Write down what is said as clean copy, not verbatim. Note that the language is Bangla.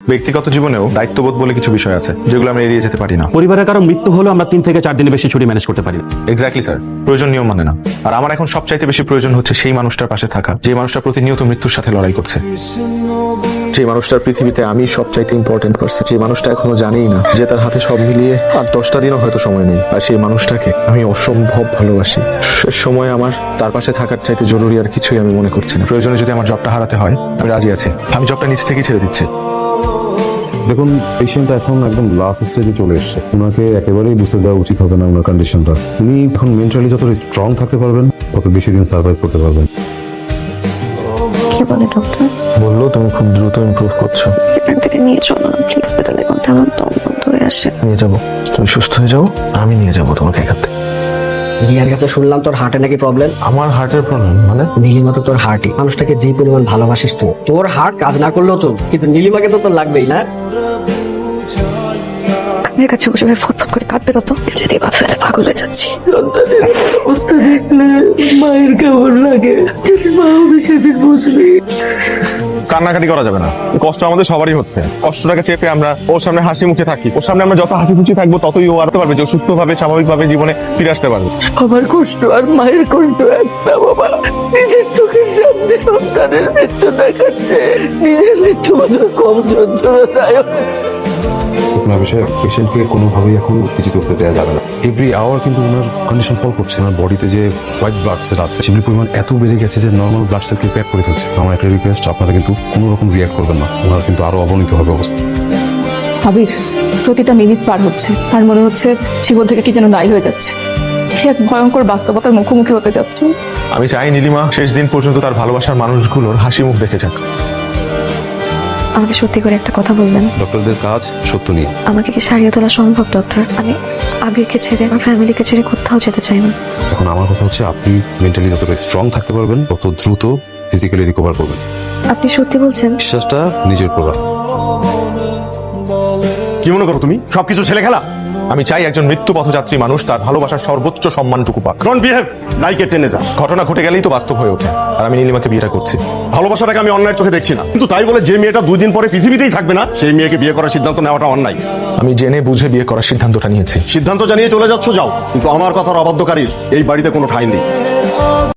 ব্যক্তিগত জীবনেও দায়িত্ববোধ বলে কিছু বিষয় আছে যেগুলো আমরা এড়িয়ে যেতে পারি না। পরিবারের কারো মৃত্যু হলেও আমরা 3 থেকে 4 দিনের বেশি ছুটি ম্যানেজ করতে পারি না। এক্স্যাক্টলি স্যার, প্রয়োজন নিয়ম মানে না। আর আমার এখন সবচাইতে বেশি প্রয়োজন হচ্ছে সেই মানুষটার পাশে থাকা, যে মানুষটা প্রতিনিয়ত মৃত্যুর সাথে লড়াই করছে, যে মানুষটার পৃথিবীতে আমি সবচাইতে ইম্পর্টেন্ট পারসন, যে মানুষটা এখনো জানেই না যে তার হাতে সব মিলিয়ে আর 10টা দিনও হয়তো সময় নেই। আর সেই মানুষটাকে আমি অসম্ভব ভালোবাসি। শেষ সময় আমার তার পাশে থাকার চাইতে জরুরি আর কিছুই আমি মনে করছি না। প্রয়োজনে যদি আমার জবটা হারাতে হয় আমি রাজি আছি, আমি জবটা নিজ থেকেই ছেড়ে দিচ্ছি। দেখুন, পেশেন্ট এখন একদম লাস্ট স্টেজে চলে এসেছে। ওনাকে একেবারেই বুঝতে দেওয়া উচিত হবে না ওনার কন্ডিশনটা। উনি এখন মেন্টালি যত স্ট্রং থাকতে পারবেন তত বেশি দিন সার্ভাইভ করতে পারবেন। কি বলে ডক্টর? বললো তুমি খুব দ্রুত ইমপ্রুভ করছো। এখান থেকে নিয়ে চলো না প্লিজ, হসপিটালে কোন আমার দম বন্ধ হয়ে আসে। নিয়ে যাবো, তুমি সুস্থ হয়ে যাও, আমি নিয়ে যাবো তোমাকে এখান থেকে। রিয়ার কাছে শুনলাম তোর হার্টে নাকি প্রবলেম। আমার হার্টের প্রবলেম মানে? নীলিমা তো তোর হার্টই, মানুষটাকে যে পরিমাণ ভালোবাসিস তুই, তোর হার্ট কাজ না করলেও চল, কিন্তু নীলিমাকে তো তোর লাগবেই না। আপনার কাছে বসে ফটফট করে কাঁদবে তত, যদি বাদ ফেলে পাগল হয়ে যাচ্ছি। মায়ের কেমন লাগে যদি মা ওদের সেদিন বুঝবি। কান্নাকাটি করা যাবে না, কষ্ট আমাদের সবারই হচ্ছে। কষ্টটাকে চেপে আমরা ওর সামনে হাসি মুখে থাকি, ওর সামনে আমরা যত হাসি খুশি থাকবো ততই ও আরতে পারবে যে ও সুস্থভাবে স্বাভাবিকভাবে জীবনে ফিরে আসতে পারবে। আমার কষ্ট আর মায়ের কষ্ট একটা বাবা। নিজের চোখের সামনে সন্তানের মৃত্যু দেখাচ্ছে, নিজের মৃত্যু বোধহয় কম যন্ত্রণাদায়ক। আপনার বিষয়ে পেশেন্টকে কোনোভাবেই এখন উত্তেজিত করতে দেওয়া যাবে না। এভরি আওয়ার কিন্তু ওনার কন্ডিশন ফল করছে। ওনার বডিতে যে হোয়াইট ব্লাড সেল আছে সেগুলির পরিমাণ এত বেড়ে গেছে যে নর্মাল ব্লাড সেলকে প্যাক করে ফেলছে। আমার একটা রিকোয়েস্ট, আপনারা কিন্তু কোনো রকম রিয়াক্ট করবেন না, ওনার কিন্তু আরো অবনতি হবে অবস্থা। আবির, প্রতিটা মিনিট পার হচ্ছে আর মনে হচ্ছে জীবন থেকে কি যেন নাই হয়ে যাচ্ছে। সে এক ভয়ঙ্কর বাস্তবতার মুখোমুখি হতে যাচ্ছে। আমি চাই নীলিমা শেষ দিন পর্যন্ত তার ভালোবাসার মানুষগুলোর হাসি মুখ দেখে যাক। আমাকে সত্যি করে একটা কথা বলবেন? ডক্টরদের কাজ সত্য নিয়ে। আমাকে কি সারিয়ে তোলা সম্ভব ডক্টর? আমি আবিরকে ছেড়ে আমার ফ্যামিলিকে ছেড়ে কোথাও যেতে চাই না। এখন আমার কথা হচ্ছে, আপনি মেন্টালি যতটা স্ট্রং থাকতে পারবেন তত দ্রুত ফিজিক্যালি রিকভার করবেন। আপনি সত্যি বলছেন? বিশ্বাসটা নিজের উপর রাখুন। কি মনে করো তুমি সবকিছু ছেলে খেলা? আমি চাই একজন মৃত্যু পথযাত্রী মানুষ তার ভালোবাসার সর্বোচ্চ সম্মানটুকু পাক। Don't behave like a teenager. ঘটনা ঘটে গেলেই তো বাস্তব হয়ে ওঠে। আর আমি নীলিমাকে বিয়েটা করছি। ভালোবাসাটাকে আমি অন্যায়ের চোখে দেখছি না, কিন্তু তাই বলে যে মেয়েটা 2 দিন পরে পৃথিবীতেই থাকবে না সেই মেয়েকে বিয়ে করার সিদ্ধান্ত নেওয়াটা অন্যায়। আমি জেনে বুঝে বিয়ে করার সিদ্ধান্তটা নিয়েছি। সিদ্ধান্ত জানিয়ে চলে যাচ্ছ যাও, কিন্তু আমার কথার অবাধ্যকারীর এই বাড়িতে কোনো ঠাঁই নেই।